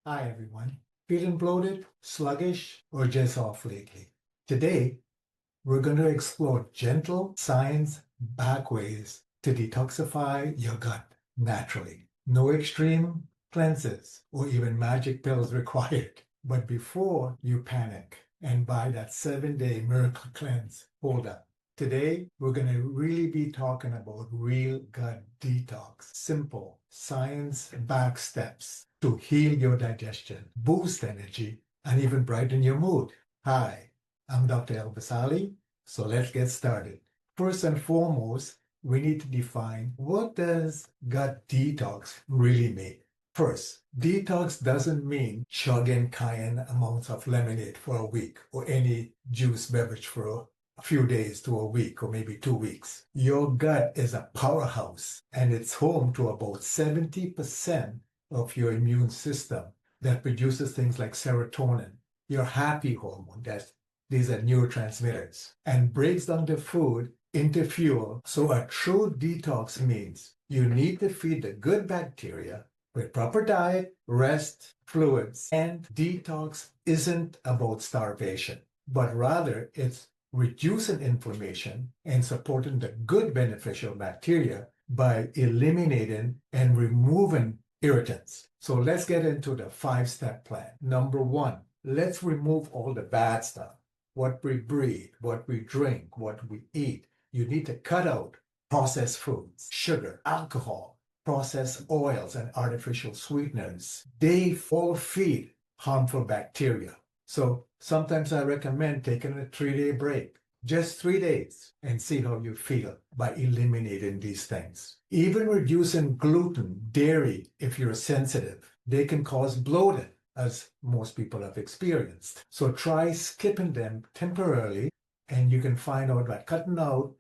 Hi, everyone. Feeling bloated, sluggish, or just off lately? Today, we're going to explore gentle, science-backed ways to detoxify your gut naturally. No extreme cleanses or even magic pills required. But before you panic and buy that 7-day miracle cleanse, hold up. Today, we're going to really be talking about real gut detox, simple, science-backed steps to heal your digestion, boost energy, and even brighten your mood. Hi, I'm Dr. Elvis Ali, so let's get started. First and foremost, we need to define what does gut detox really mean. First, detox doesn't mean chugging cayenne amounts of lemonade for a week or any juice beverage for a few days to a week or maybe 2 weeks. Your gut is a powerhouse and it's home to about 70% of your immune system that produces things like serotonin, your happy hormone, these are neurotransmitters, and breaks down the food into fuel. So a true detox means you need to feed the good bacteria with proper diet, rest, fluids, and detox isn't about starvation, but rather it's reducing inflammation and supporting the good beneficial bacteria by eliminating and removing irritants. So let's get into the 5-step plan. Number one, let's remove all the bad stuff. What we breathe, what we drink, what we eat. You need to cut out processed foods, sugar, alcohol, processed oils, and artificial sweeteners. They all feed harmful bacteria. So sometimes I recommend taking a 3-day break, just 3 days, and see how you feel by eliminating these things. Even reducing gluten, dairy, if you're sensitive, they can cause bloating, as most people have experienced. So try skipping them temporarily, and you can find out by cutting out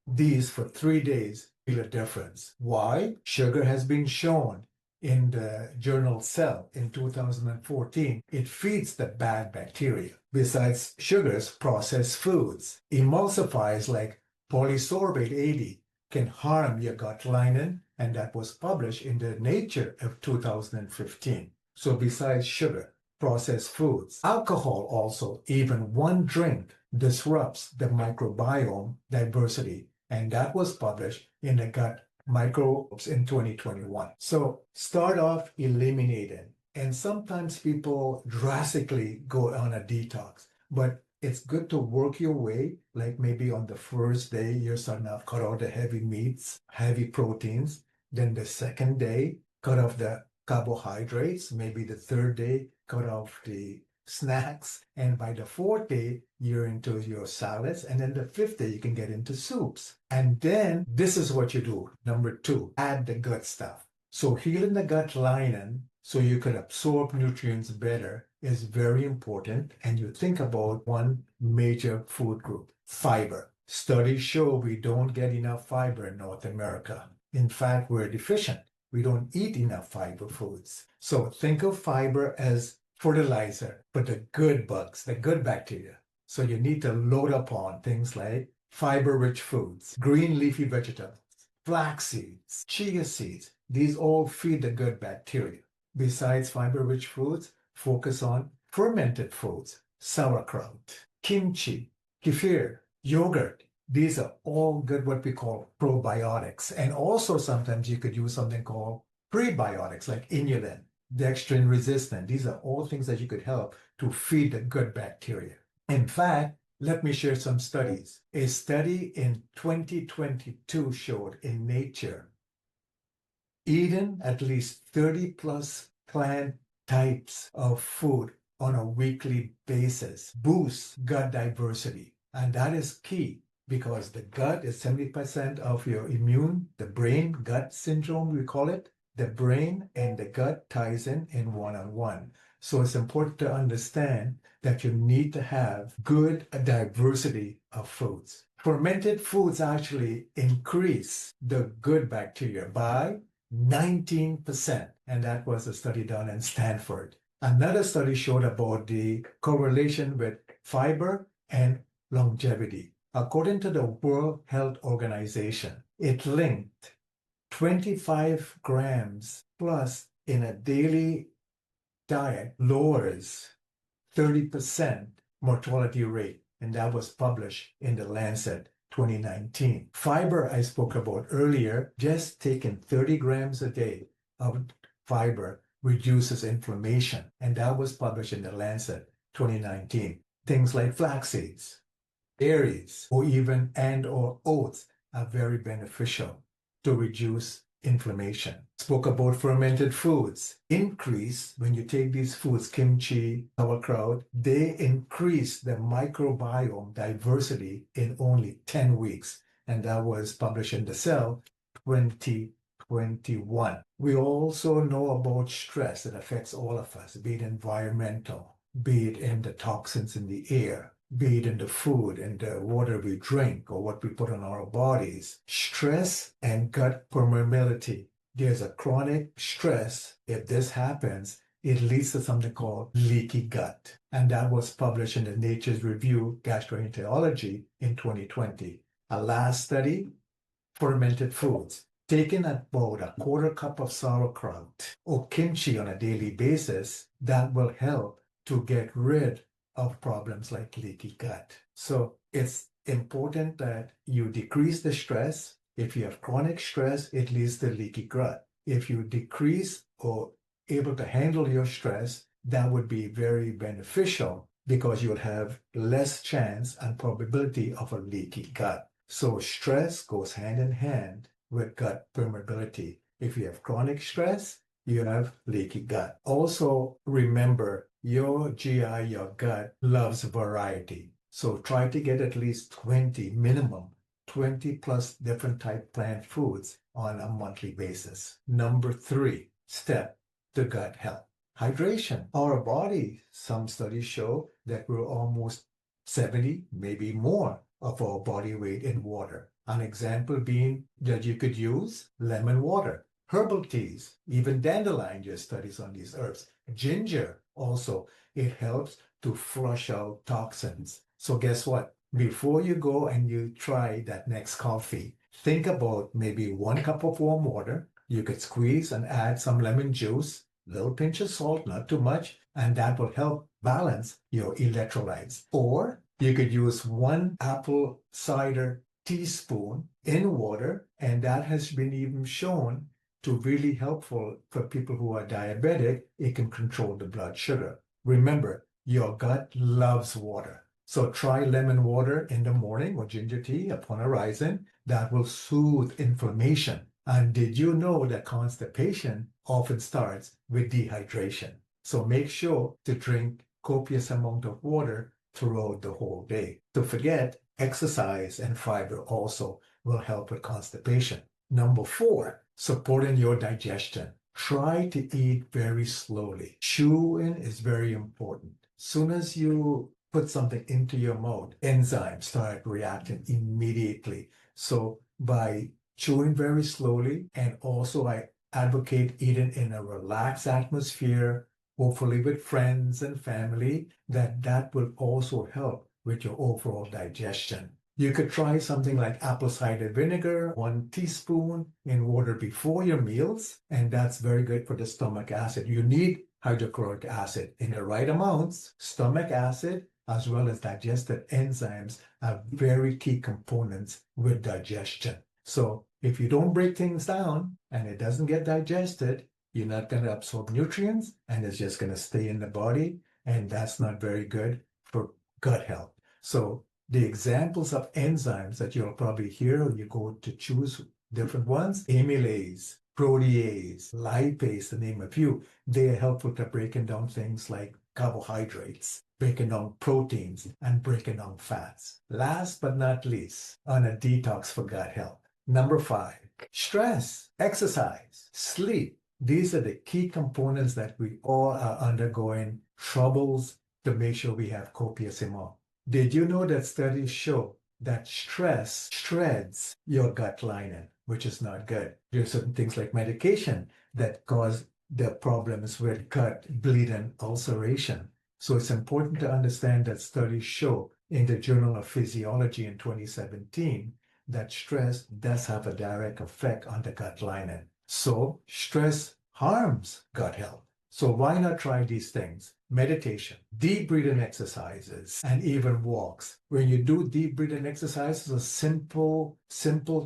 these for 3 days, feel a difference. Why? Sugar has been shown in the journal Cell in 2014. It feeds the bad bacteria. Besides sugars, processed foods, emulsifiers like polysorbate 80 can harm your gut lining, and that was published in the Nature of 2015. So besides sugar, processed foods, alcohol also, even one drink disrupts the microbiome diversity, and that was published in the Gut Microbes in 2021. So start off eliminating, and sometimes people drastically go on a detox, but it's good to work your way, like maybe on the first day, you're starting to cut out the heavy meats, heavy proteins. Then the second day, cut off the carbohydrates. Maybe the third day, cut off the snacks. And by the fourth day, you're into your salads. And then the fifth day, you can get into soups. And then this is what you do. Number two, add the gut stuff. So healing the gut lining so you can absorb nutrients better is very important. And you think about one major food group, fiber. Studies show we don't get enough fiber in North America. In fact, we're deficient. We don't eat enough fiber foods. So think of fiber as fertilizer for the good bugs, the good bacteria. So you need to load up on things like fiber-rich foods, green leafy vegetables, flax seeds, chia seeds. These all feed the good bacteria. Besides fiber-rich foods, focus on fermented foods, sauerkraut, kimchi, kefir, yogurt. These are all good, what we call probiotics. And also sometimes you could use something called prebiotics like inulin, dextrin resistant. These are all things that you could help to feed the good bacteria. In fact, let me share some studies. A study in 2022 showed in Nature, eating at least 30 plus plant types of food on a weekly basis boosts gut diversity. And that is key because the gut is 70% of your immune, the brain gut syndrome, we call it. The brain and the gut ties in one-on-one. So it's important to understand that you need to have good diversity of foods. Fermented foods actually increase the good bacteria by 19%. And that was a study done in Stanford. Another study showed about the correlation with fiber and longevity. According to the World Health Organization, it linked 25 grams plus in a daily diet lowers 30% mortality rate, and that was published in the Lancet 2019. Fiber, I spoke about earlier, just taking 30 grams a day of fiber reduces inflammation, and that was published in the Lancet 2019. Things like flax seeds, berries, or even or oats are very beneficial to reduce inflammation. Spoke about fermented foods. Increase, when you take these foods, kimchi, sauerkraut, they increase the microbiome diversity in only 10 weeks. And that was published in the Cell 2021. We also know about stress that affects all of us, be it environmental, be it in the toxins in the air, be it in the food and the water we drink or what we put on our bodies. Stress and gut permeability. There's a chronic stress. If this happens, it leads to something called leaky gut. And that was published in the Nature's Review Gastroenterology in 2020. A last study, fermented foods. Taking about a quarter cup of sauerkraut or kimchi on a daily basis, that will help to get rid of problems like leaky gut. So it's important that you decrease the stress. If you have chronic stress, it leads to leaky gut. If you decrease or able to handle your stress, that would be very beneficial because you'll have less chance and probability of a leaky gut. So stress goes hand in hand with gut permeability. If you have chronic stress, you have leaky gut. Also, remember, your GI, your gut, loves variety. So try to get at least 20, minimum, 20 plus different type plant foods on a monthly basis. Number 3, step to gut health. Hydration. Our body, some studies show that we're almost 70, maybe more of our body weight in water. An example being that you could use lemon water. Herbal teas, even dandelion, just studies on these herbs. Ginger also, it helps to flush out toxins. So guess what? Before you go and you try that next coffee, think about maybe 1 cup of warm water. You could squeeze and add some lemon juice, little pinch of salt, not too much, and that will help balance your electrolytes. Or you could use 1 apple cider teaspoon in water, and that has been even shown to really helpful for people who are diabetic. It can control the blood sugar. Remember, your gut loves water. So try lemon water in the morning or ginger tea upon arising. That will soothe inflammation. And did you know that constipation often starts with dehydration? So make sure to drink copious amount of water throughout the whole day. Don't forget, exercise and fiber also will help with constipation. Number 4, supporting your digestion. Try to eat very slowly. Chewing is very important. Soon as you put something into your mouth, enzymes start reacting immediately. So by chewing very slowly, and also I advocate eating in a relaxed atmosphere, hopefully with friends and family, that will also help with your overall digestion. You could try something like apple cider vinegar, 1 teaspoon in water before your meals, and that's very good for the stomach acid. You need hydrochloric acid in the right amounts. Stomach acid as well as digestive enzymes are very key components with digestion. So if you don't break things down and it doesn't get digested, you're not going to absorb nutrients and it's just going to stay in the body, and that's not very good for gut health. So the examples of enzymes that you'll probably hear when you go to choose different ones, amylase, protease, lipase, to name a few, they are helpful to breaking down things like carbohydrates, breaking down proteins, and breaking down fats. Last but not least, on a detox for gut health. Number 5, stress, exercise, sleep. These are the key components that we all are undergoing troubles to make sure we have copious amount. Did you know that studies show that stress shreds your gut lining, which is not good? There are certain things like medication that cause the problems with gut bleeding, ulceration. So it's important to understand that studies show in the Journal of Physiology in 2017 that stress does have a direct effect on the gut lining. So stress harms gut health. So why not try these things? Meditation, deep breathing exercises, and even walks. When you do deep breathing exercises, a simple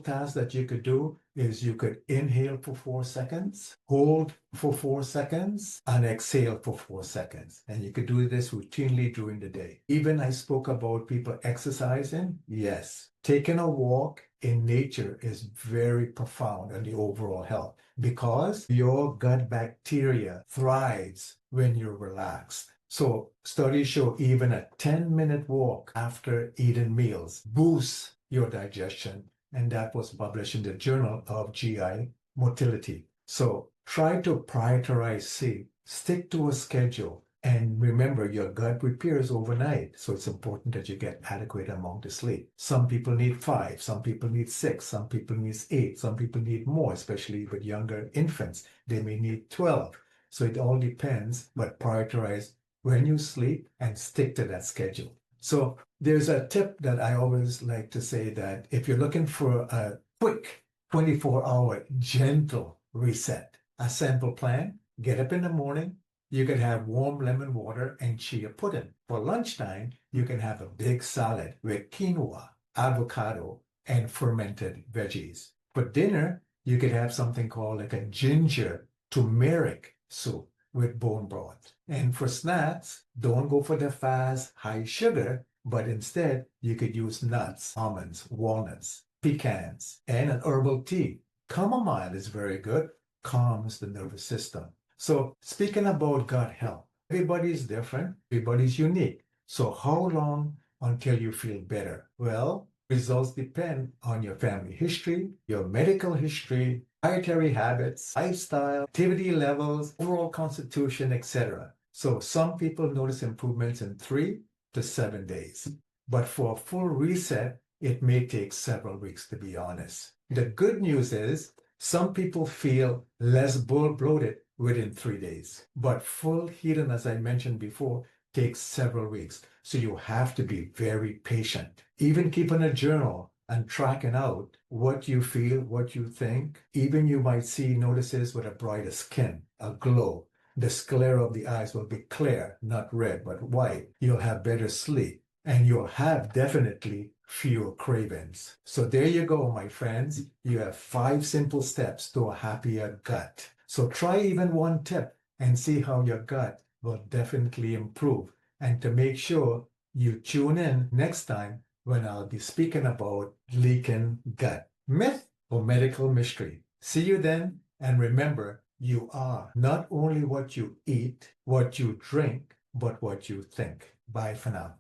task that you could do is you could inhale for 4 seconds, hold for 4 seconds, and exhale for 4 seconds. And you could do this routinely during the day. Even I spoke about people exercising. Yes, taking a walk in nature is very profound on the overall health because your gut bacteria thrives when you're relaxed. So studies show even a 10-minute walk after eating meals boosts your digestion, and that was published in the Journal of GI Motility. So try to prioritize sleep, stick to a schedule, and remember your gut repairs overnight. So it's important that you get adequate amount of sleep. Some people need 5, some people need 6, some people need 8, some people need more, especially with younger infants. They may need 12. So it all depends, but prioritize when you sleep and stick to that schedule. So there's a tip that I always like to say that if you're looking for a quick 24-hour gentle reset, a simple plan, get up in the morning, you can have warm lemon water and chia pudding. For lunchtime, you can have a big salad with quinoa, avocado, and fermented veggies. For dinner, you could have something called like a ginger turmeric soup with bone broth. And for snacks, don't go for the fast, high sugar, but instead you could use nuts, almonds, walnuts, pecans, and an herbal tea. Chamomile is very good, calms the nervous system. So speaking about gut health, everybody's different, everybody's unique. So how long until you feel better? Well, results depend on your family history, your medical history, dietary habits, lifestyle, activity levels, overall constitution, etc. So some people notice improvements in 3 to 7 days. But for a full reset, it may take several weeks, to be honest. The good news is some people feel less bloated within 3 days. But full healing, as I mentioned before, takes several weeks. So you have to be very patient. Even keeping a journal and tracking out what you feel, what you think. Even you might see notices with a brighter skin, a glow. The sclera of the eyes will be clear, not red, but white. You'll have better sleep, and you'll have definitely fewer cravings. So there you go, my friends. You have 5 simple steps to a happier gut. So try even one tip and see how your gut will definitely improve. And to make sure you tune in next time when I'll be speaking about leaking gut. Myth or medical mystery. See you then, and remember, you are not only what you eat, what you drink, but what you think. Bye for now.